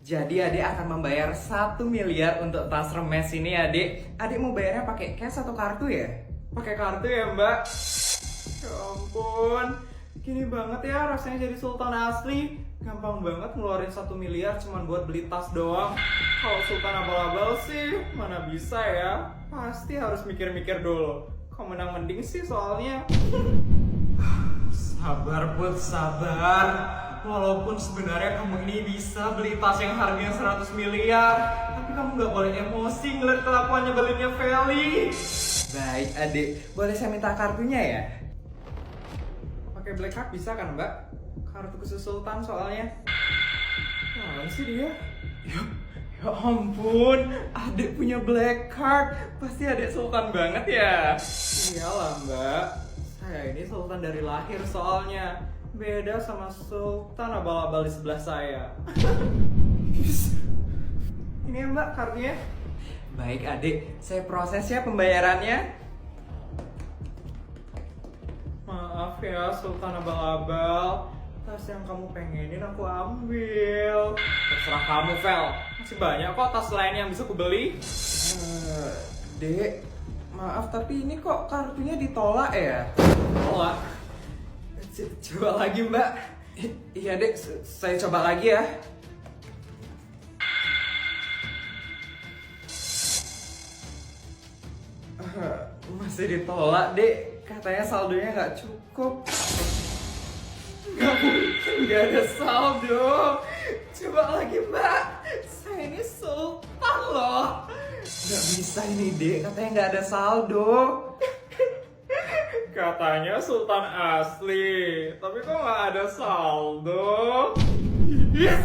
Jadi adik akan membayar 1 miliar untuk tas remes ini adik. Adik mau bayarnya pakai cash atau kartu ya? Pakai kartu ya mbak? Ya ampun, gini banget ya rasanya jadi sultan asli. Gampang banget ngeluarin 1 miliar cuman buat beli tas doang. Kalau sultan abal-abal sih mana bisa ya. Pasti harus mikir-mikir dulu. Kau menang mending sih soalnya. Sabar Put, sabar. Walaupun sebenarnya kamu ini bisa beli tas yang harganya 100 miliar, tapi kamu nggak boleh emosi ngeliat kelakuan nyebelinnya Feli. Baik adik, boleh saya minta kartunya ya? Pakai black card bisa kan mbak? Kartu khusus sultan soalnya. Mana sih dia? Ya ampun, adik punya black card. Pasti adik sultan banget ya? Iyalah mbak, saya ini sultan dari lahir soalnya. Beda sama sultan abal-abal di sebelah saya. Ini ya mbak kartunya. Baik adik, saya proses ya pembayarannya. Maaf ya sultan abal-abal, tas yang kamu pengenin aku ambil. Terserah kamu Vel, masih banyak kok tas lain yang bisa aku beli. Dek, maaf tapi ini kok kartunya ditolak ya? Tolak? Coba lagi mbak. Iya dek, saya coba lagi ya. Masih ditolak dek, katanya saldonya nggak cukup. Nggak mungkin nggak ada saldo. Coba lagi mbak, saya ini sultan loh. Nggak bisa ini dek, katanya nggak ada saldo. Katanya sultan asli, tapi kok nggak ada saldo? Yes,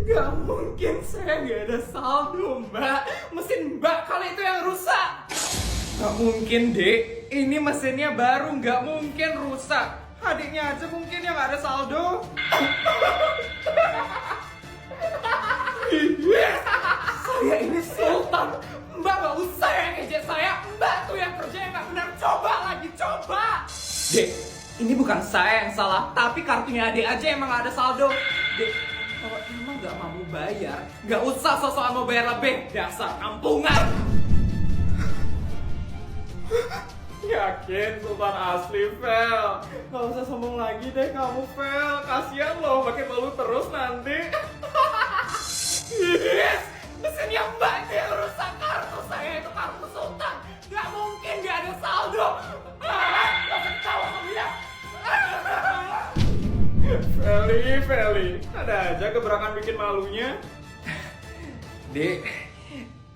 nggak mungkin saya nggak ada saldo mbak. Mesin mbak kali itu yang rusak. Nggak mungkin dek, ini mesinnya baru, nggak mungkin rusak. Adiknya aja mungkin yang nggak ada saldo. Yes, saya ini sultan. Mbak nggak usah yang ejek saya. Mbak tuh yang kerja yang nggak benar. Coba lagi, coba. Dek, ini bukan saya yang salah, tapi kartunya adik aja emang nggak ada saldo. Dek, kalau emang nggak mau bayar, nggak usah sosokan mau bayar lebih. Dasar kampungan. Yakin sultan asli, Vel? Gak usah sombong lagi deh kamu, Vel. Kasian loh, pakai malu terus nanti. Yes, mesinnya mbak yang rusak. Kartu saya itu kartu sultan. Gak mungkin gak ada saldo. Gak ketawa kamu ya. Feli, ada aja keberatan bikin malunya. Dek,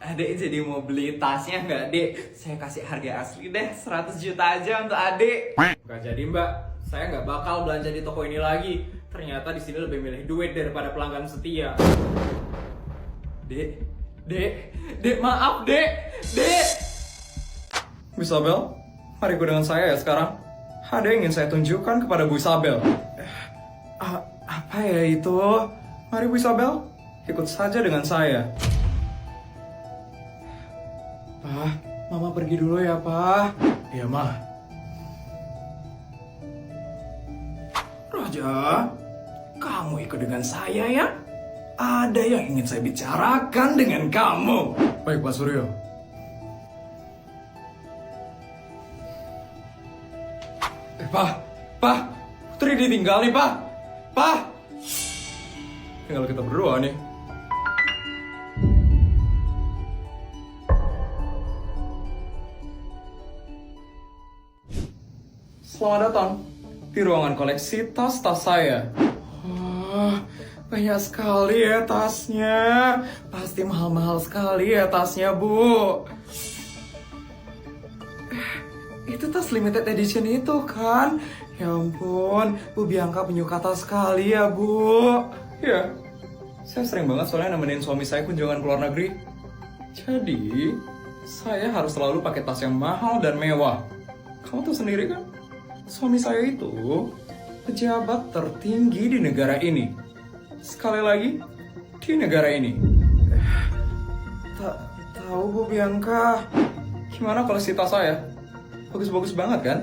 adik jadi mau beli tasnya nggak dek? Saya kasih harga asli deh, 100 juta aja untuk adik. Gak jadi mbak, saya nggak bakal belanja di toko ini lagi. Ternyata di sini lebih milih duit daripada pelanggan setia. Dek, maaf dek. Bu Isabel, mari ikut dengan saya ya sekarang. Ada yang ingin saya tunjukkan kepada Bu Isabel. Apa ya itu? Mari Bu Isabel, ikut saja dengan saya. Pak, Mama pergi dulu ya, Pak. Iya, Ma. Raja, kamu ikut dengan saya ya? Ada yang ingin saya bicarakan dengan kamu. Baik, Pak Suryo. Pak, Putri ditinggal nih, Pak. Tinggal kita berdua nih. Selamat datang di ruangan koleksi tas-tas saya. Wah, banyak sekali ya tasnya. Pasti mahal-mahal sekali ya tasnya, Bu. Itu tas limited edition itu kan? Ya ampun, Bu Bianca penyuka tas sekali ya, Bu. Ya, saya sering banget soalnya nemenin suami saya kunjungan ke luar negeri. Jadi, saya harus selalu pakai tas yang mahal dan mewah. Kamu tuh sendiri kan? Suami saya itu pejabat tertinggi di negara ini. Sekali lagi, di negara ini. Tahu Bu Bianca. Gimana koleksi tas saya? Bagus-bagus banget kan?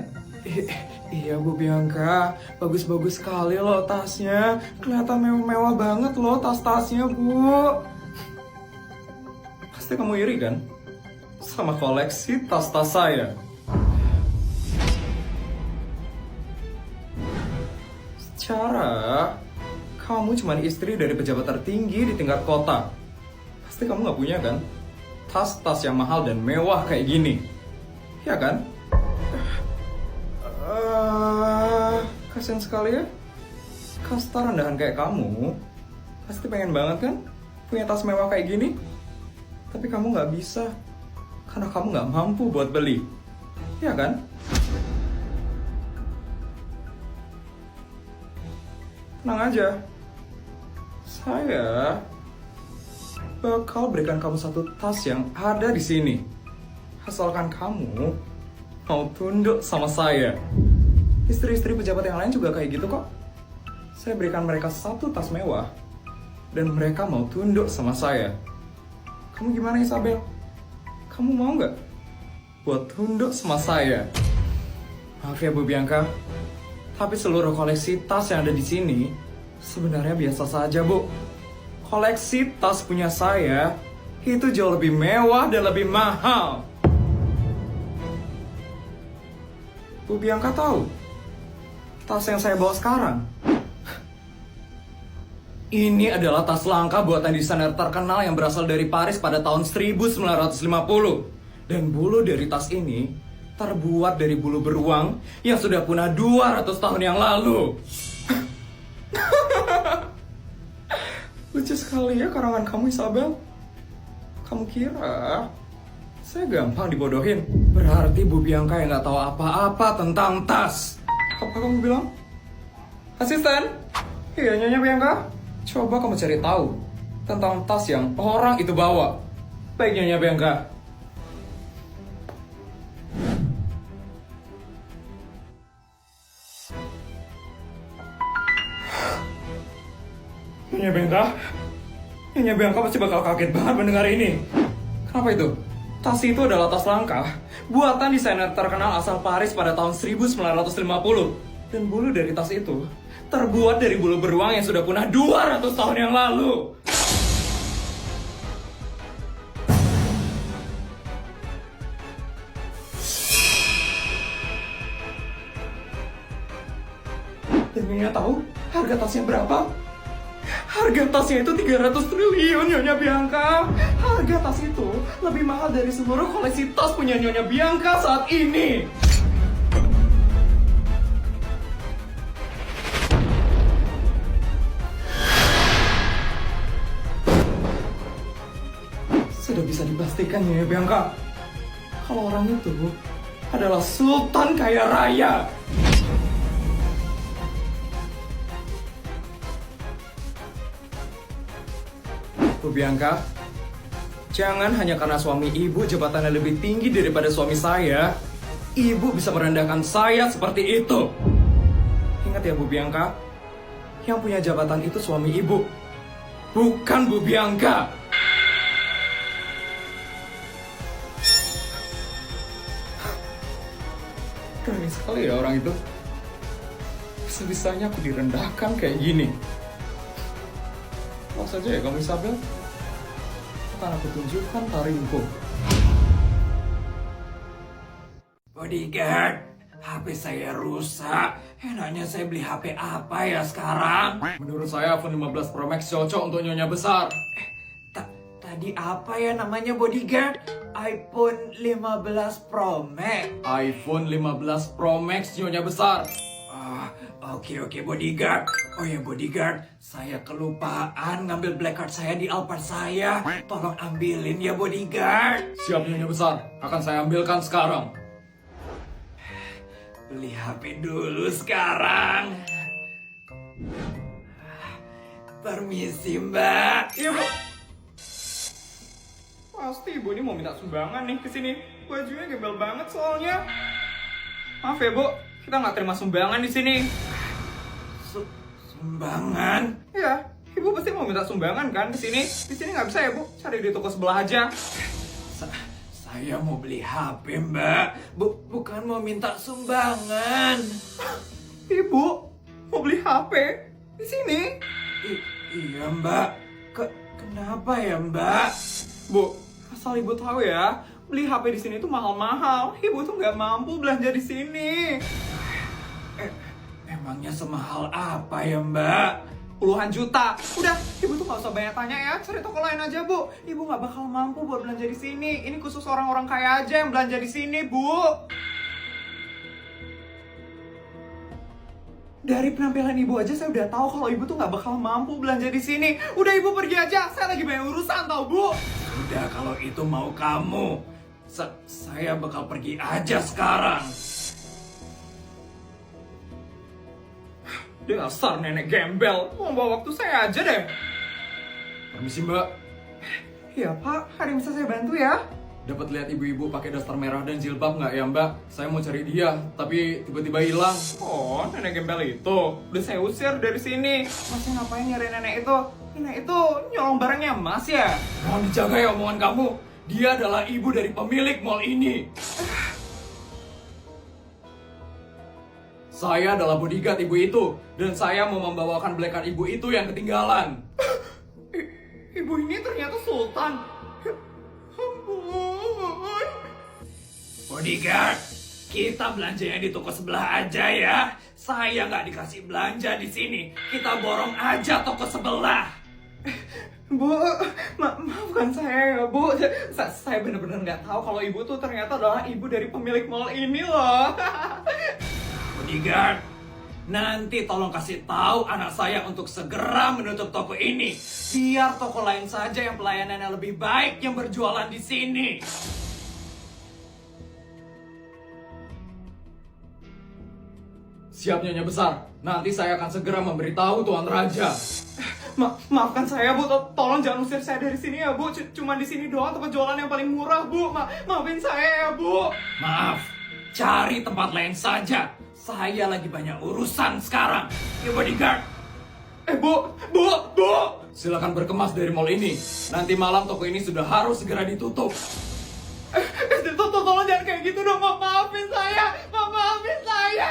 Iya Bu Bianca, bagus-bagus sekali loh tasnya. Kelihatan mewah-mewah banget loh tas-tasnya Bu. Pasti kamu iri kan? Sama koleksi tas-tas saya. Secara kamu cuma istri dari pejabat tertinggi di tingkat kota. Pasti kamu nggak punya kan? Tas-tas yang mahal dan mewah kayak gini. Ya kan? Kasian sekali ya. Kasta rendahan kayak kamu pasti pengen banget kan punya tas mewah kayak gini. Tapi kamu nggak bisa karena kamu nggak mampu buat beli. Ya kan? Tenang aja. Saya bakal berikan kamu satu tas yang ada di sini. Asalkan kamu mau tunduk sama saya. Istri-istri pejabat yang lain juga kayak gitu kok. Saya berikan mereka satu tas mewah dan mereka mau tunduk sama saya. Kamu gimana Isabel? Kamu mau nggak buat tunduk sama saya? Maaf ya Bu Bianca, tapi seluruh koleksi tas yang ada di sini sebenarnya biasa saja Bu. Koleksi tas punya saya itu jauh lebih mewah dan lebih mahal. Bu Bianca tahu tas yang saya bawa sekarang? Ini adalah tas langka buatan desainer terkenal yang berasal dari Paris pada tahun 1950. Dan bulu dari tas ini terbuat dari bulu beruang yang sudah punah 200 tahun yang lalu. Lucu sekali ya karangan kamu Isabel. Kamu kira saya gampang dibodohin? Berarti Bu Bianca yang nggak tahu apa-apa tentang tas. Apa kamu bilang? Asisten? Iya Nyonya Bianca. Coba kamu cari tahu tentang tas yang orang itu bawa. Baik Nyonya Bianca. Nyonya Bianca? Nyonya Bianca pasti bakal kaget banget mendengar ini. Kenapa itu? Tas itu adalah tas langka buatan desainer terkenal asal Paris pada tahun 1950. Dan bulu dari tas itu terbuat dari bulu beruang yang sudah punah 200 tahun yang lalu. Dan Nyonya tahu harga tasnya berapa? Harga tasnya itu 300 triliun Nyonya Bianca. Harga tas itu lebih mahal dari seluruh koleksi tas punya Nyonya Bianca saat ini. Sudah bisa dipastikan Nyonya Bianca kalau orang itu adalah sultan kaya raya. Bu Bianca, jangan hanya karena suami ibu jabatannya lebih tinggi daripada suami saya, ibu bisa merendahkan saya seperti itu. Ingat ya Bu Bianca, yang punya jabatan itu suami ibu, bukan Bu Bianca. Berani sekali ya orang itu. Bisa-bisanya aku direndahkan kayak gini. Awas saja ya kamu Isabel. Akan aku tunjukkan taringku. Bodyguard, HP saya rusak. Enaknya saya beli HP apa ya sekarang? Menurut saya iPhone 15 Pro Max cocok untuk Nyonya besar. Tadi apa ya namanya Bodyguard? iPhone 15 Pro Max. iPhone 15 Pro Max Nyonya besar. Oke Bodyguard. Oh ya Bodyguard, saya kelupaan ngambil black card saya di Alphard saya. Tolong ambilin ya Bodyguard. Siap Nyonya besar, akan saya ambilkan sekarang. Beli HP dulu sekarang. Permisi Mbak. Iya Bu. Pasti Ibu ini mau minta sumbangan nih ke sini. Bajunya gembel banget soalnya. Maaf ya Bu, kita nggak terima sumbangan di sini. Sumbangan? Iya, Ibu pasti mau minta sumbangan kan di sini. Di sini nggak bisa ya Bu, cari di toko sebelah aja. Saya mau beli HP, Mbak. Bukan mau minta sumbangan. Ibu mau beli HP di sini? Iya, Mbak. Kenapa ya, Mbak? Bu, asal ibu tahu ya, beli HP di sini tuh mahal-mahal. Ibu tuh nggak mampu belanja di sini. Emangnya semahal apa ya, Mbak? Puluhan juta. Udah, ibu tuh nggak usah banyak tanya ya. Cari toko lain aja, Bu. Ibu nggak bakal mampu buat belanja di sini. Ini khusus orang-orang kaya aja yang belanja di sini, Bu. Dari penampilan ibu aja saya udah tahu kalau ibu tuh nggak bakal mampu belanja di sini. Udah, ibu pergi aja. Saya lagi banyak urusan, tau, Bu. Udah, kalau itu mau kamu. Saya bakal pergi aja sekarang. Dasar nenek gembel. Mau bawa waktu saya aja deh. Permisi, Mbak. Iya, Pak. Ada yang bisa saya bantu ya? Dapat lihat ibu-ibu pakai daster merah dan jilbab nggak ya, Mbak? Saya mau cari dia, tapi tiba-tiba hilang. Oh, nenek gembel itu. Udah saya usir dari sini. Masih ngapain nyari nenek itu? Nenek itu nyolong barangnya Mas ya? Mohon dijaga ya omongan kamu. Dia adalah ibu dari pemilik mall ini. Saya adalah bodyguard ibu itu, dan saya mau membawakan belekan ibu itu yang ketinggalan. Ibu ini ternyata Sultan. Ampun. Bodyguard, kita belanjanya di toko sebelah aja ya. Saya nggak dikasih belanja di sini. Kita borong aja toko sebelah. Bu, maafkan saya ya, Bu. Saya benar-benar nggak tahu kalau ibu tuh ternyata adalah ibu dari pemilik mall ini loh. Bodyguard, nanti tolong kasih tahu anak saya untuk segera menutup toko ini. Biar toko lain saja yang pelayanannya lebih baik yang berjualan di sini. Siap, Nyonya Besar. Nanti saya akan segera memberitahu Tuan Raja. Maafkan saya, Bu. Tolong jangan usir saya dari sini ya, Bu. Cuma di sini doang tempat jualan yang paling murah, Bu. Maafin saya ya, Bu. Maaf, cari tempat lain saja. Saya lagi banyak urusan sekarang. Ya, bodyguard. Bu. Silakan berkemas dari mall ini. Nanti malam toko ini sudah harus segera ditutup. Tolong jangan kayak gitu dong. Maafin saya. Maafin saya.